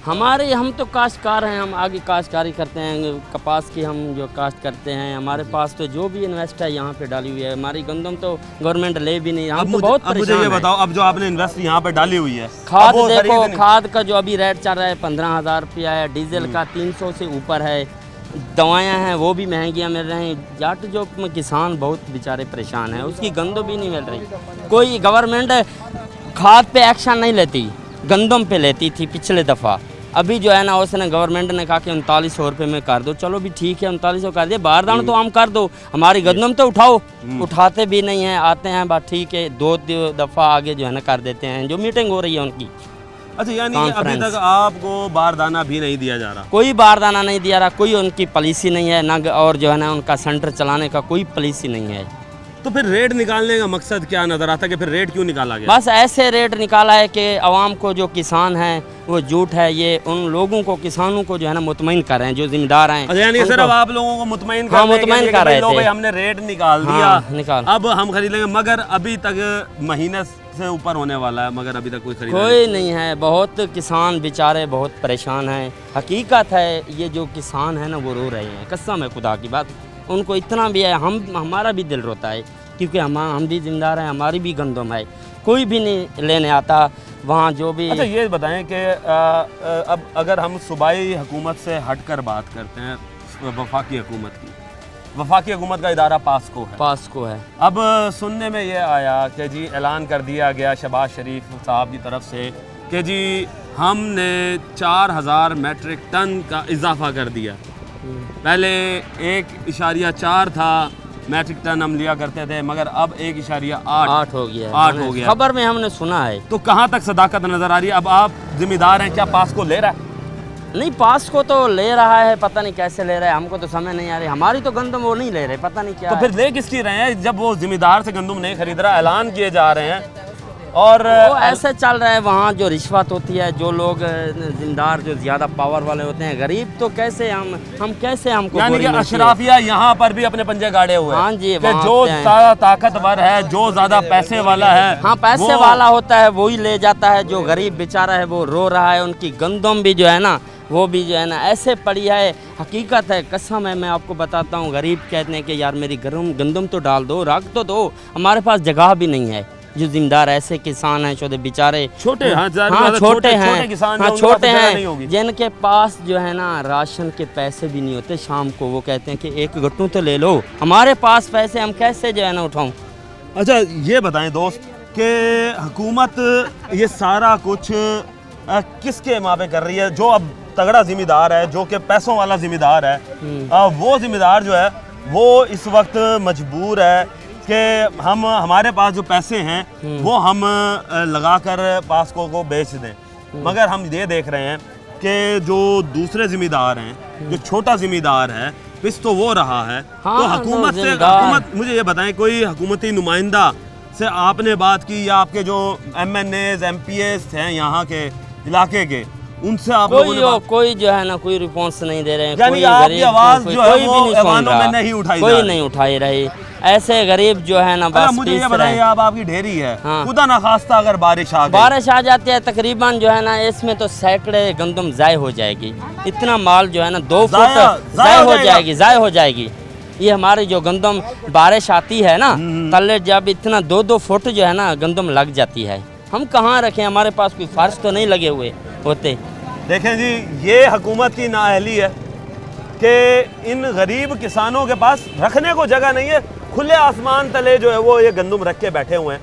हम तो काश्तकार हैं, हम आगे काश्तकारी करते हैं, कपास की हम जो काश्त करते हैं, हमारे पास तो जो भी इन्वेस्ट है यहाँ पे डाली हुई है, हमारी गंदम तो गवर्नमेंट ले भी नहीं, हम तो बहुत परेशान हैं। मुझे ये बताओ, अब जो आपने इन्वेस्ट यहाँ पे डाली हुई है, खाद देखो, खाद का जो अभी रेट चल रहा है 15,000 रुपया है, डीजल का 300 से ऊपर है, दवाएं हैं वो भी महंगियाँ मिल रही हैं, जाट जो किसान बहुत बेचारे परेशान हैं, उसकी गंदम भी नहीं मिल रही। कोई गवर्नमेंट खाद पे एक्शन नहीं लेती, गंदम पे लेती थी पिछले दफ़ा, अभी जो है ना उसने गवर्नमेंट ने कहा कि 3900 रुपये में कर दो, चलो भी ठीक है 3900 कर दिया, बारदाना तो हम कर दो, हमारी गंदम तो उठाओ, उठाते भी नहीं हैं, आते हैं बात ठीक है 2 दफ़ा आगे जो है ना कर देते हैं, जो मीटिंग हो रही है उनकी। अच्छा, यानी कि अभी तक आपको बारदाना भी नहीं दिया जा रहा? कोई बारदाना नहीं दिया रहा, कोई उनकी पॉलिसी नहीं है ना, और जो है ना उनका सेंटर चलाने का कोई पॉलिसी नहीं है। तो फिर रेट निकालने का मकसद क्या नज़र आता है कि फिर रेट क्यों निकाला गया? बस ऐसे रेट निकाला है कि आवाम को, जो किसान हैं वो झूठ है, ये उन लोगों को, किसानों को जो है ना मुतमईन कर रहे हैं, जो जिम्मेदार हैं। अच्छा, यानी सिर्फ आप लोगों को मुतमईन हाँ, मुतमईन कर रहे थे, हमने रेट निकाल दिया, निकाल, अब हम खरीद लेंगे, मगर अभी तक महीने से ऊपर होने वाला है, मगर अभी तक कोई नहीं है। बहुत किसान बेचारे बहुत परेशान हैं, हकीकत है, ये जो किसान है ना वो रो रहे हैं, कसम है खुदा की बात, उनको इतना भी है, हमारा भी दिल रोता है, क्योंकि हम भी जिम्मेदार हैं, हमारी भी गंदम है, कोई भी नहीं लेने आता वहाँ जो भी। अच्छा ये बताएं कि अब अगर हम सूबाई हुकूमत से हटकर बात करते हैं, वफाकी हुकूमत की, वफाकी हुकूमत का इदारा पास्को है। अब सुनने में ये आया कि जी ऐलान कर दिया गया शहबाज शरीफ साहब की तरफ से कि जी हमने 4000 मेट्रिक टन का इजाफा कर दिया, पहले 1.4 था मेट्रिक टन हम लिया करते थे, मगर अब 1.8 हो गया, 8 हो गया, खबर में हमने सुना है। तो कहाँ तक सदाकत नज़र आ रही है? अब आप जिम्मेदार हैं, क्या पास्को ले रहा है? नहीं, पास्को तो ले रहा है, पता नहीं कैसे ले रहा है, हमको तो समझ नहीं आ रही, हमारी तो गंदम वो नहीं ले रहे, पता नहीं क्या। तो फिर ले किसकी रहे हैं जब वो जिम्मेदार से गंदम नहीं खरीद रहा, ऐलान किए जा रहे हैं और वो ऐसे चल रहा है, वहाँ जो रिश्वत होती है, जो लोग जिम्मेदार जो ज़्यादा पावर वाले होते हैं, गरीब तो कैसे हम कैसे हमको, यानी कि अशराफिया यहाँ पर भी अपने पंजे गाड़े हुए हैं। हाँ जी, जो ज़्यादा ताकतवर है, जो ज़्यादा पैसे वाला है, हाँ पैसे वाला होता है वही ले जाता है, जो गरीब बेचारा है वो रो रहा है, उनकी गंदम भी जो है ना वो भी जो है ना ऐसे पड़ी है, हकीकत है, कसम है, मैं आपको बताता हूँ, गरीब कहते हैं कि यार मेरी गंदम तो डाल दो, रख तो दो, हमारे पास जगह भी नहीं है, जो जिम्मेदार ऐसे किसान हैं छोटे बेचारे, छोटे छोटे हैं, जिनके पास जो है ना राशन के पैसे भी नहीं होते, शाम को वो कहते हैं कि 1 गट्टू तो ले लो, हमारे पास पैसे, हम कैसे जो है ना उठाऊं। अच्छा ये बताएं दोस्त कि हुकूमत ये सारा कुछ किसके माँ पे कर रही है? जो अब तगड़ा जिम्मेदार है, जो कि पैसों वाला जिम्मेदार है, वो जिम्मेदार जो है वो इस वक्त मजबूर है कि हमारे पास जो पैसे हैं वो हम लगाकर पास्को को बेच दें, मगर हम ये देख रहे हैं कि जो दूसरे ज़िम्मेदार हैं, जो छोटा ज़िम्मेदार है पिस तो वो रहा है। हाँ, तो हुकूमत मुझे ये बताएं, कोई हुकूमती नुमाइंदा से आपने बात की या आपके जो MNAs MPs हैं यहाँ के इलाके के, उनसे आप कोई जो है ना कोई रिस्पॉन्स नहीं दे रहे हैं, यानी कोई आपकी गरीब आवाज़ कोई जो है कोई वो भी नहीं सुन ऐवानों में रहा, नहीं उठाई कोई जा रही। नहीं उठाई रही। ऐसे गरीब जो है ना बस मुझे पीस ये रहे बताइए, हैं। आप आपकी ढेरी है, हाँ। खुदा ना खास्ता अगर बारिश आ गई, बारिश आ जाती है तकरीबन जो है ना इसमें तो सैकड़े गंदम ज़ाय हो जाएगी। इतना माल जो है ना 2 फुट ज़ाय हो जाएगी। ये हमारी जो गंदम बारिश आती है ना तले जब इतना 2-2 फुट जो है ना गंदम लग जाती है, हम कहाँ रखें, हमारे पास कोई फर्श तो नहीं लगे हुए होते। देखें जी, ये हुकूमत की नाअहली है कि इन गरीब किसानों के पास रखने को जगह नहीं है, खुले आसमान तले जो है वो ये गंदम रख के बैठे हुए हैं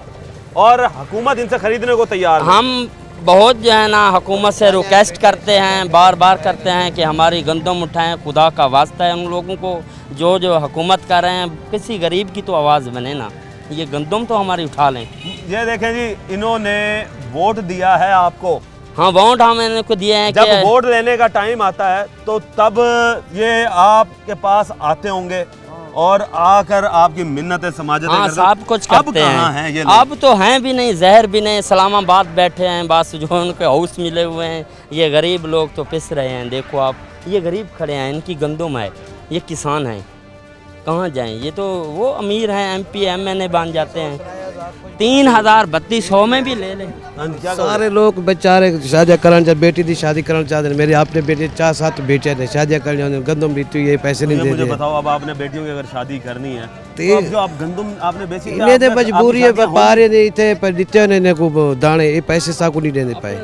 और हुकूमत इनसे खरीदने को तैयार है। हम बहुत जो है ना हुकूमत से रिक्वेस्ट करते हैं, बार बार करते हैं कि हमारी गंदम उठाएं, खुदा का वास्ता है उन लोगों को जो हुकूमत कर रहे हैं, किसी गरीब की तो आवाज़ बने ना, ये गंदम तो हमारी उठा लें। ये देखें जी, इन्होंने वोट दिया है आपको। हाँ, वोट हम इनको दिए हैं। जब वोट लेने का टाइम आता है तो तब ये आपके पास आते होंगे और आकर आपकी मिन्नतें समाजतें हाँ, सब कुछ करते हैं। ये अब तो हैं भी नहीं, जहर भी नहीं, इस्लामाबाद बैठे हैं, बस जो उनके हाउस मिले हुए हैं। ये गरीब लोग तो पिस रहे हैं। देखो आप, ये गरीब खड़े हैं, इनकी गंदम है, ये किसान हैं, कहाँ जाएं? ये तो वो अमीर हैं, MP MNA बन जाते हैं। 3000-3200 में भी ले लें। सारे लोग बेचारे शादी करना चाहते, बेटी की शादी करना चाहते हैं। मेरे अपने बेटे 4-7 बेटे ने शादी करने, गंदम बीती ये पैसे नहीं दे मुझे बताओ, अब आपने बेटियों की अगर शादी करनी है तो अब जो आप गंदम आपने बेची, इन्हें तो मजबूरी है, बाहर नहीं थे पर दिते ने को दाने ये पैसे साकू नहीं देने पाए।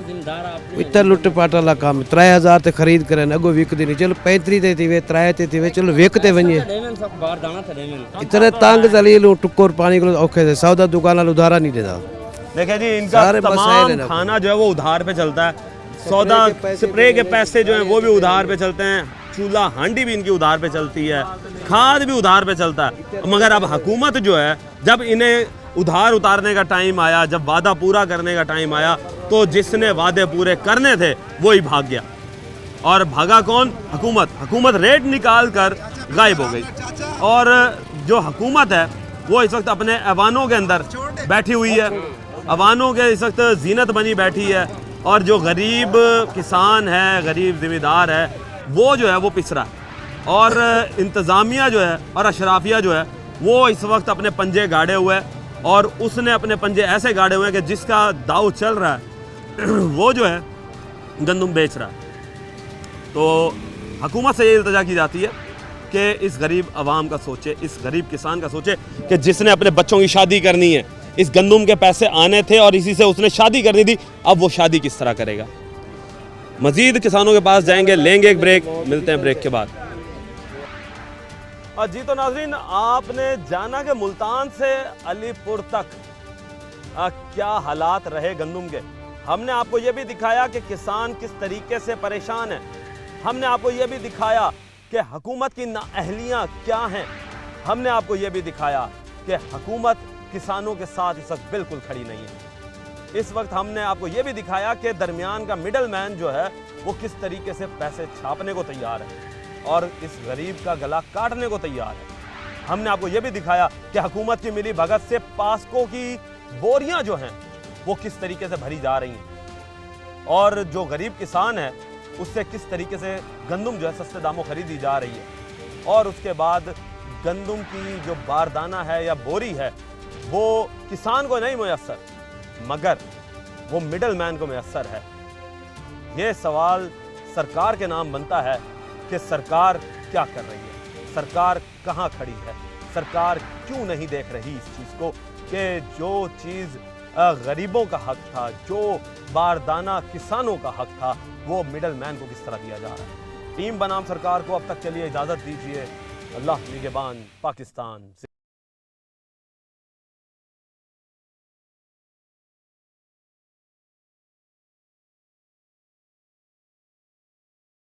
इतना लुट पाट वाला काम। 3000 ते खरीद करे अगो विकदी नहीं, चलो 35 ते थी वे 3 ते थी वे, चलो विकते वने इतने तंग जलील टुक्कर पानी को औखे से सौदा दुकान उधारा नहीं देता। देखिए जी, इनका तमाम खाना जो है वो उधार पे चलता है, सौदा स्प्रे के पैसे जो हैं वो भी उधार पे चलते हैं, चूल्हा हांडी भी इनकी उधार पे चलती है, खाद भी उधार पे चलता है। मगर अब हुकूमत जो है, जब इन्हें उधार उतारने का टाइम आया, जब वादा पूरा करने का टाइम आया, तो जिसने वादे पूरे करने थे वो ही भाग गया। और भागा कौन? हुकूमत रेट निकाल कर गायब हो गई। और जो हुकूमत है वो इस वक्त अपने ऐवानों के अंदर बैठी हुई है, ऐवानों के इस वक्त जीनत बनी बैठी है, और जो गरीब किसान है, गरीब ज़िम्मेदार है, वो जो है वो पिस रहा है। और इंतज़ामिया जो है और अशराफिया जो है वो इस वक्त अपने पंजे गाड़े हुए है, और उसने अपने पंजे ऐसे गाड़े हुए हैं कि जिसका दाव चल रहा है वो जो है गंदम बेच रहा है। तो हुकूमत से ये इल्तिजा की जाती है कि इस गरीब आवाम का सोचे, इस गरीब किसान का सोचे कि जिसने अपने बच्चों की शादी करनी है, इस गंदम के पैसे आने थे और इसी से उसने शादी करनी थी, अब वो शादी किस तरह करेगा। मजीद किसानों के पास जाएंगे, लेंगे एक ब्रेक, मिलते हैं ब्रेक के बाद। जी तो नाज़रीन, आपने जाना कि मुल्तान से अलीपुर तक क्या हालात रहे गंदम के। हमने आपको ये भी दिखाया कि किसान किस तरीके से परेशान है। हमने आपको ये भी दिखाया कि हुकूमत की नाअहलियाँ क्या हैं। हमने आपको ये भी दिखाया कि हुकूमत किसानों के साथ इस वक्त बिल्कुल खड़ी नहीं है। इस वक्त हमने आपको ये भी दिखाया कि दरमियान का मिडल मैन जो है वो किस तरीके से पैसे छापने को तैयार है और इस गरीब का गला काटने को तैयार है। हमने आपको ये भी दिखाया कि हुकूमत की मिली भगत से पास्को की बोरियां जो हैं वो किस तरीके से भरी जा रही हैं, और जो गरीब किसान है उससे किस तरीके से गंदम जो है सस्ते दामों खरीदी जा रही है। और उसके बाद गंदम की जो बारदाना है या बोरी है वो किसान को नहीं मुयस्सर, मगर वो मिडल मैन को मुयस्सर है। ये सवाल सरकार के नाम बनता है कि सरकार क्या कर रही है, सरकार कहाँ खड़ी है, सरकार क्यों नहीं देख रही इस चीज़ को कि जो चीज़ गरीबों का हक था, जो बारदाना किसानों का हक था, वो मिडल मैन को किस तरह दिया जा रहा है। टीम बनाम सरकार को अब तक के लिए इजाज़त दीजिए। अल्लाह निगहबान पाकिस्तान।